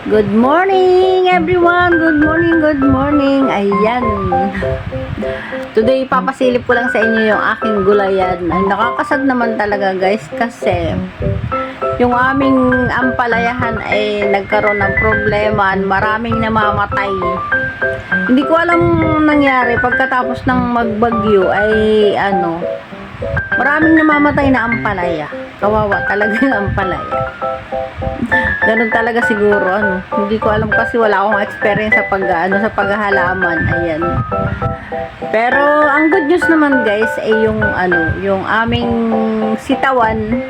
Good morning everyone! Good morning, good morning! Ayan. Today, papasilip ko lang sa inyo yung aking gulayan. Ay, nakakasad naman talaga guys kasi yung aming ampalayahan ay nagkaroon ng problema. Maraming namamatay. Hindi ko alam nangyari pagkatapos ng magbagyo ay maraming namamatay na ampalaya. Kawawa talaga yung ampalaya. Ganun talaga siguro hindi ko alam kasi wala akong experience sa sa paghahalaman. Ayan. Pero ang good news naman guys ay yung aming sitawan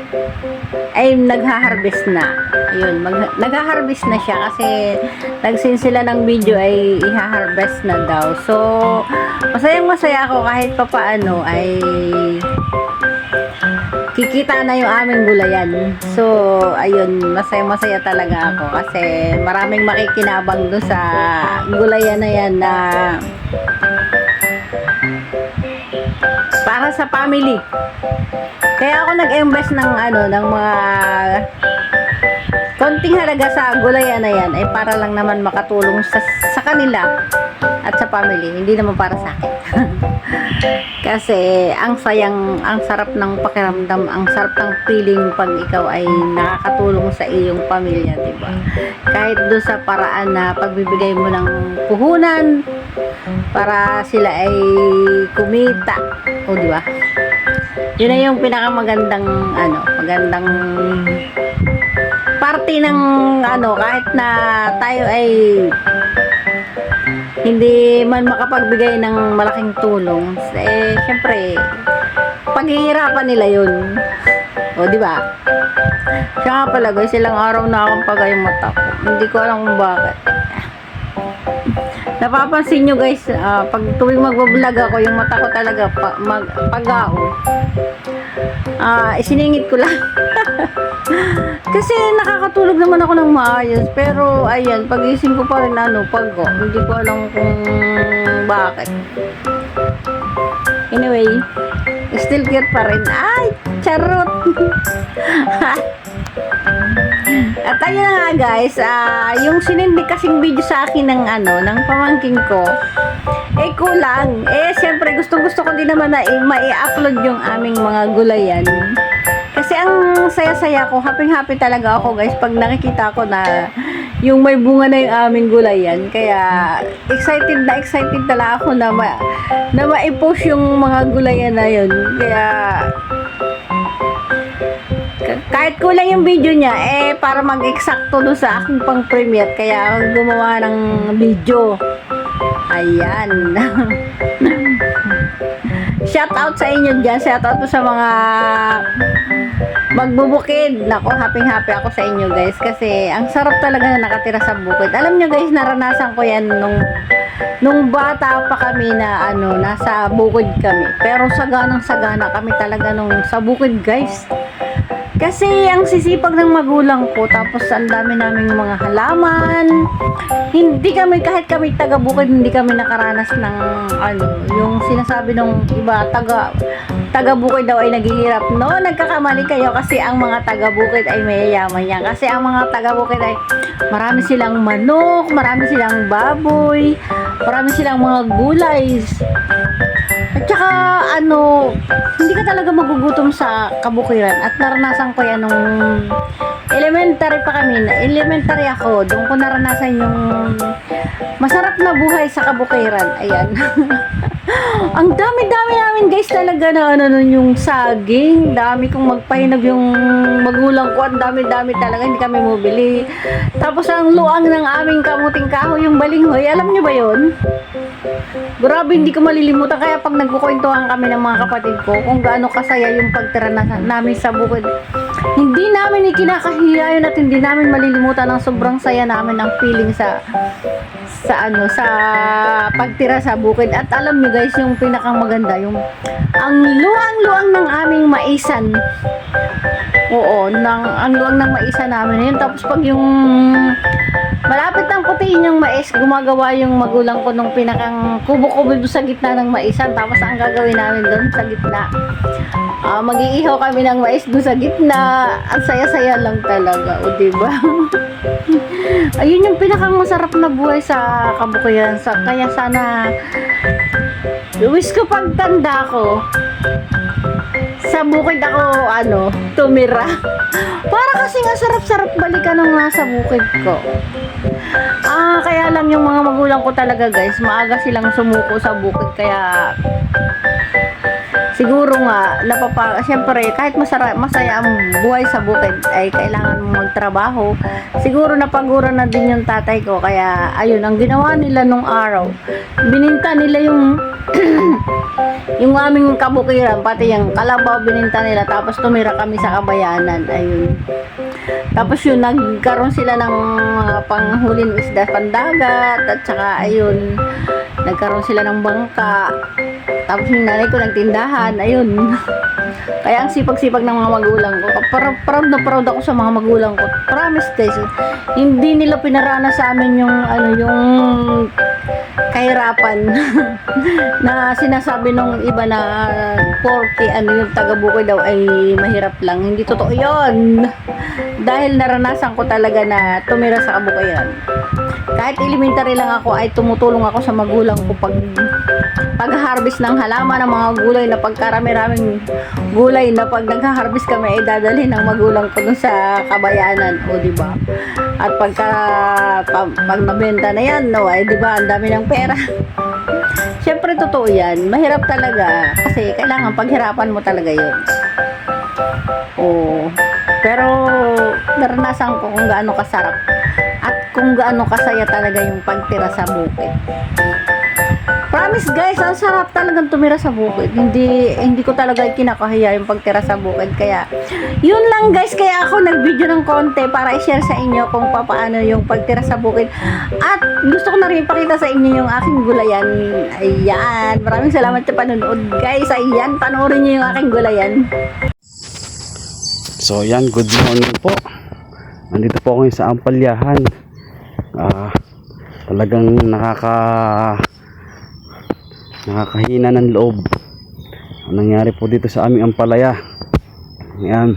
ay nagha-harvest na. Ayun, nagha-harvest na siya kasi nag-send sila ng video ay iha-harvest na daw. So, masayang-masaya ako kahit papaano ay kikita na yung aming gulayan. So, ayun, masaya-masaya talaga ako kasi maraming makikinabang doon sa gulayan na yan na para sa family. Kaya ako nag-invest ng mga konting halaga sa gulayan na yan ay para lang naman makatulong sa kanila at sa family, hindi naman para sa akin. Kasi ang sarap ng pakiramdam, ang sarap ng feeling pag ikaw ay nakakatulong sa iyong pamilya, diba? Kahit doon sa paraan na pagbibigay mo ng puhunan para sila ay kumita, o diba? Yun na yung pinakamagandang magandang party ng kahit na tayo ay hindi man makapagbigay ng malaking tulong, syempre paghihirapan nila yun, o diba? Siya nga pala guys, ilang araw na akong pagay yung mata ko, hindi ko alam kung bakit. Napapansin nyo guys, pag tuwing magbablog ako, yung mata ko talaga pagao. Isiningit ko lang. Kasi nakakatulog naman ako ng maayos, pero ayan, pagising ko pa rin pago. Hindi ko alam kung bakit. Anyway, still cute pa rin. Ay, charot. At ayun na nga guys, yung sinindi kasing video sa akin ng pamangking ko, kulang. Siyempre gusto ko din naman na mai-upload yung aming mga gulayan. Kasi ang saya-saya ko, happy talaga ako guys pag nakikita ko na yung may bunga na yung aming gulayan. Kaya excited talaga ako na ma-post yung mga gulayan na yun. Kaya kahit kulang yung video niya, para mag-eksakto doon sa aking pang-premiere, kaya ako gumawa ng video. Ayan. Shout out sa inyo dyan. Shout out sa mga magbubukid. Nako, happy ako sa inyo guys. Kasi ang sarap talaga na nakatira sa bukid. Alam nyo guys, naranasan ko yan nung bata pa kami na nasa bukid kami. Pero saganang-sagana kami talaga nung sa bukid guys. Kasi ang sisipag ng magulang ko, tapos ang dami naming mga halaman. Hindi kami, kahit kami taga-bukid, hindi kami nakaranas ng yung sinasabi ng iba, taga-bukid daw ay naghihirap. No, nagkakamali kayo kasi ang mga taga-bukid ay mayayaman yan. Kasi ang mga taga-bukid ay marami silang manok, marami silang baboy, marami silang mga gulay. At saka hindi ka talaga magugutom sa kabukiran. At naranasan ko yan nung elementary pa kami. Elementary ako, doon ko naranasan yung masarap na buhay sa kabukiran. Ayan. Ang dami namin guys talaga na yung saging. Dami kong magpahinag yung magulang ko. Ang dami talaga, hindi kami mobili. Tapos ang luang ng aming kamuting kahoy, yung balinghoy. Alam nyo ba yun? Grabe, hindi ko malilimutan. Kaya pag nagkukwentuhan kami ng mga kapatid ko kung gaano kasaya yung pagtira namin sa bukid, hindi namin ikinakahiya yun at hindi namin malilimutan ang sobrang saya namin ng feeling sa pagtira sa bukid. At alam nyo guys, yung pinakamaganda, yung ang luang-luang ng aming maisan. Oo, ang luang ng maisan namin yun. Tapos pag yung malapit ng putiin yung mais, gumagawa yung magulang ko nung pinakang kubo-kubo doon sa gitna ng maisan. Tapos ang gagawin namin doon sa gitna, mag-iihaw kami ng mais doon sa gitna. Ang saya-saya lang talaga, o diba? Ayun yung pinakang masarap na buhay sa kabukiran. Kaya sana, wish ko pagtanda ko, sa bukid ako, tumira. Para kasi nga sarap-sarap balikan ng nasa bukid ko. Kaya lang yung mga magulang ko talaga guys, maaga silang sumuko sa bukid. Kaya, siguro nga, siyempre, kahit masaya ang buhay sa bukid, ay kailangan mong magtrabaho. Siguro napagura na din yung tatay ko. Kaya, ayun, ang ginawa nila nung araw, bininta nila yung yung aming kabukiran, pati yung kalabaw bininta nila, tapos tumira kami sa Kabayanan. Ayun. Tapos yun, nagkaroon sila ng panghuling isda pandagat, at saka ayun, nagkaroon sila ng bangka. Tapos yung nanay ko nagtindahan, ayun. Kaya ang sipag-sipag ng mga magulang ko. Proud na proud ako sa mga magulang ko. Promise guys, hindi nila pinarana sa amin yung yung kahirapan na sinasabi nung iba na porke yung taga-Bukid daw ay mahirap lang. Hindi totoo yun. Dahil naranasan ko talaga na tumira sa kabukiran. Kahit elementary lang ako, ay tumutulong ako sa magulang ko pag-harvest ng halaman ng mga gulay, na pagkarami-raming gulay na pag nagha-harvest kami ay dadalhin ng magulang ko dun sa Kabayanan, o di ba? At pag nabenta na yan, ay di ba, ang dami ng pera. Siyempre totoo yan, mahirap talaga kasi kailangan paghirapan mo talaga yun. Pero naranasan ko kung gaano kasarap at kung gaano kasaya talaga yung pagtira sa bukid. Promise guys, ang sarap talagang tumira sa bukid. Hindi ko talaga kinakahiya yung pagtira sa bukid. Kaya, yun lang guys. Kaya ako nag-video ng konti para i-share sa inyo kung paano yung pagtira sa bukid. At gusto ko na rin ipakita sa inyo yung aking gulayan. Ayan. Maraming salamat sa panonood guys. Ayan, panoorin nyo yung aking gulayan. So yan, good morning po. Nandito po ako sa Ampalyahan. Talagang nakakahina ng loob ang nangyari po dito sa aming Ampalaya. Ayan,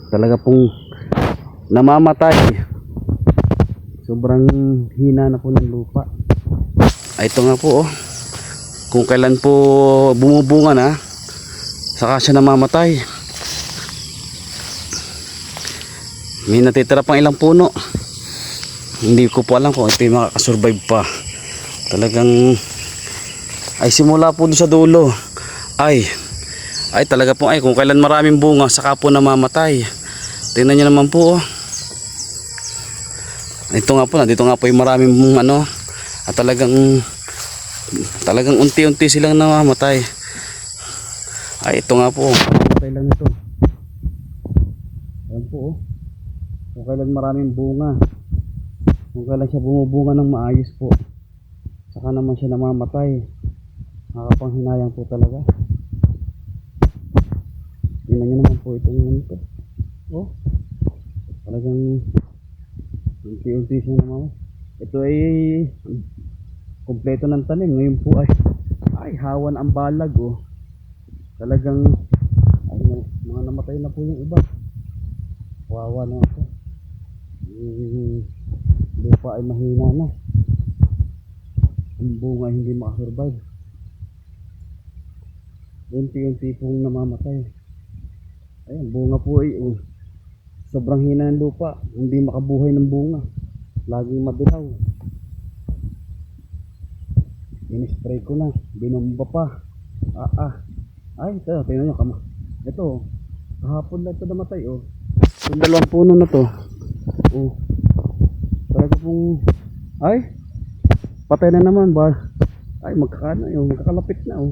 talaga pong namamatay, sobrang hina na po ng lupa. Ito nga po kung kailan po bumubunga na, saka siya namamatay. May natitira pang ilang puno, hindi ko po alam kung ito yung makakasurvive pa. Talagang ay simula po doon sa dulo ay talaga po kung kailan maraming bunga saka po namamatay. Tingnan nyo naman po ito nga po, nandito nga po yung maraming at talagang unti-unti silang namamatay. Ito nga po, namamatay lang ito. Ayan po kung kailan maraming bunga, kung kailan siya bumubunga ng maayos po, saka naman siya namamatay. Nakakapanghinayang po talaga. Tingnan nyo naman po itong ito. Talagang unti-unti siya naman. Ito ay kompleto ng tanim. Ngayon po ay hawan ang balag. Talagang mga namatay na po yung iba. Wawa na ito. Lupa ay mahina na. Ang bunga hindi makasurvive. Unti-unti pong namamatay. Ayan, bunga po ay sobrang hina ng lupa. Hindi makabuhay ng bunga. Laging madilaw. In-spray ko na. Binomba pa. Ito, tingnan nyo. Ito, kahapon lang ito namatay. Yung dalawang puno na to. Talaga pong patay na naman ba? Magkakalapit na.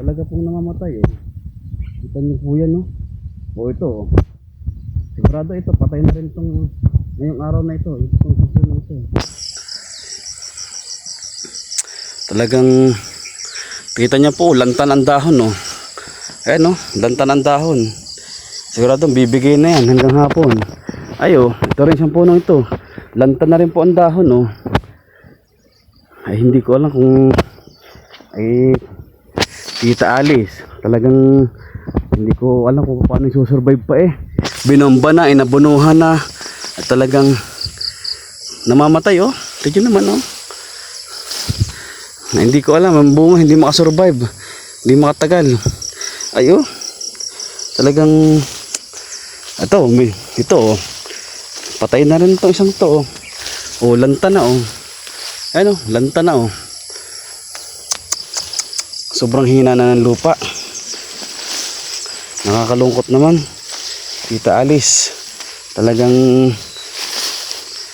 Talaga pong namamatay. Kita niyo po yan. Ito sigurado ito patay na rin itong ngayong araw na ito. Itong puno ito. Talagang kita niya po, lantan ang dahon. Ayan lantan ang dahon. Sigurado bibigay na yan hanggang hapon. Ito rin siyang puno ito. Lantan na rin po ang dahon. Hindi ko alam kung kita alis. Talagang hindi ko alam kung paano susurvive pa. Binomba na, inabunuhan na. At talagang namamatay oh. Tignan naman oh. Hindi ko alam, ang bunga hindi makasurvive. Hindi makatagal. Ay oh. Talagang ito oh. Patay na rin itong isang to oh. Oh, lanta na oh. Ano, lanta na oh. Sobrang hina na ng lupa. Nakakalungkot naman. Tita Alice, talagang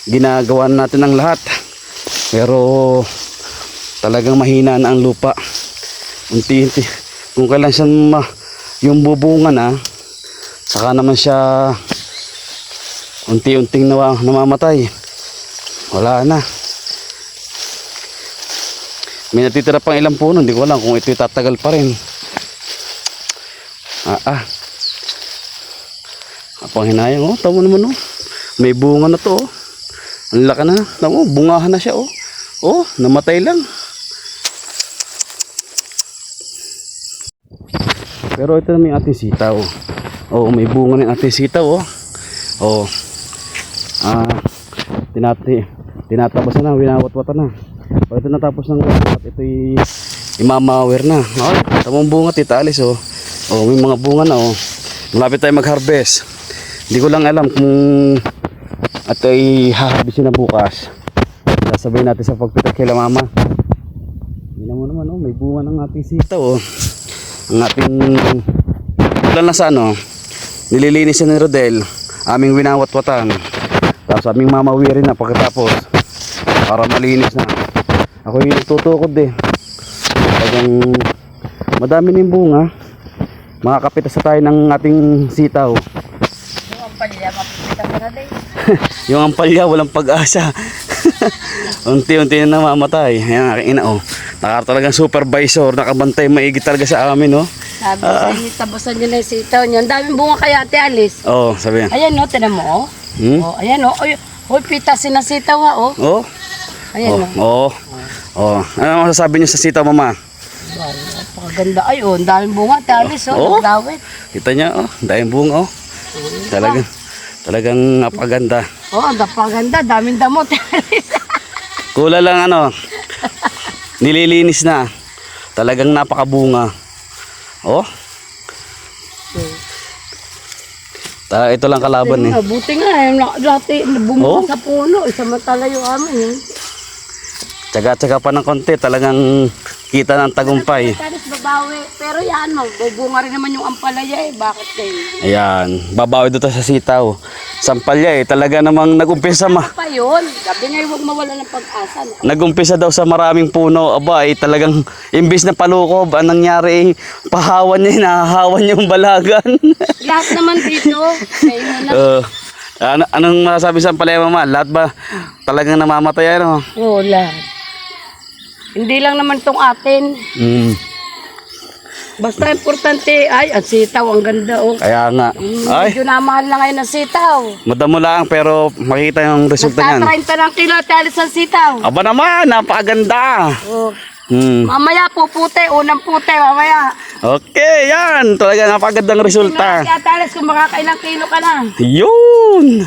ginagawa natin ang lahat. Pero talagang mahina na ang lupa. Unti-unti. Kung kailan siya yung bubungan saka naman siya unti-unting namamatay. Wala na. May natitira pang ilang puno, hindi ko alam kung ito tatagal pa rin. Apang hinayang oh, tamo naman oh. May bunga na to oh. Ang laka na, tamo, bungahan na siya oh. Oh, namatay lang. Pero ito naman yung ating sitaw. Oh, may bunga ng ating sitaw oh. Oh. Tinatabasan na, winawat-watan na. Pag ito natapos ng at ito'y imamawer na. Oh, tamang bunga, Tita Alice oh. Oh, may mga bunga na oh. Malapit tayo mag-harvest. Hindi ko lang alam kung ito'y haharvestin na bukas. Sasabay natin sa pagpitak kay mama. Hindi naman oh, may bunga ng ating sitaw oh. Ang ating ulan na sa nililinis ni Rodel, aming winawat-watan. Tapos aming mamawirin na pagkatapos para malinis na. Ako yung nagtutukod talagang madami na yung bunga. Makakapita sa tayo ng ating sitaw. Yung ampalya, mapipita ka na din. Yung ampalya, walang pag-asa. Unti-unti na namamatay. Ayan aking ina oh. Talagang supervisor, nakabantay maigi talaga sa amin oh. Sabi sa inyo, tabusan nyo na yung sitaw nyo. Ang daming bunga kaya, Ate Alice. Oh, sabi yan. Ayan no, tinan mo oh. Oh, ayan oh. Hoy, pitasin na sitaw oh. Oh. Ayan oh. Oh. Ano masasabi niyo sa sitaw, mama? Napakaganda. Ay oh, ang daming bunga, Ate Alice oh. Nagdawit. Kita niya oh, daming bunga oh. Talagang napakaganda. Oh, napakaganda. Daming damo, Ate Alice. Kula lang nililinis na. Talagang napakabunga. Oh. Ito lang kalaban Buti nga, dati bumuka sa puno. Samantala yung amin. Tsaga-tsaga pa ng konti. Talagang kita ng tagumpay. Talis babawi. Pero yan, bubunga rin naman yung ampalaya Bakit din? Ayan. Babawi dito sa sitaw. Sampalya talaga namang nag-umpisa Pa yun. Sabi nga huwag mawala ng pag-asa. Nag-umpisa daw sa maraming puno. Aba, talagang imbis na palukob, anong nangyari pahawan niya, nahahawan yung balagan. Lahat naman dito. Kayo na. Anong masasabi sa palaya, mama? Lahat ba talagang namamatay Oo, lahat. Hindi lang naman tong atin. Basta importante, ang sitaw, ang ganda oh. Kaya nga. Medyo namahal na ngayon ang sitaw. Madamo lang pero makita yung resulta niyan. Nagta 30 ng kilo, talis ang sitaw. Aba naman, napakaganda. Oh. Mamaya puputi, unang puti, mamaya. Okay, yan. Talaga napakagandang resulta. Kaya talis kung makakailang kilo ka na. Yun.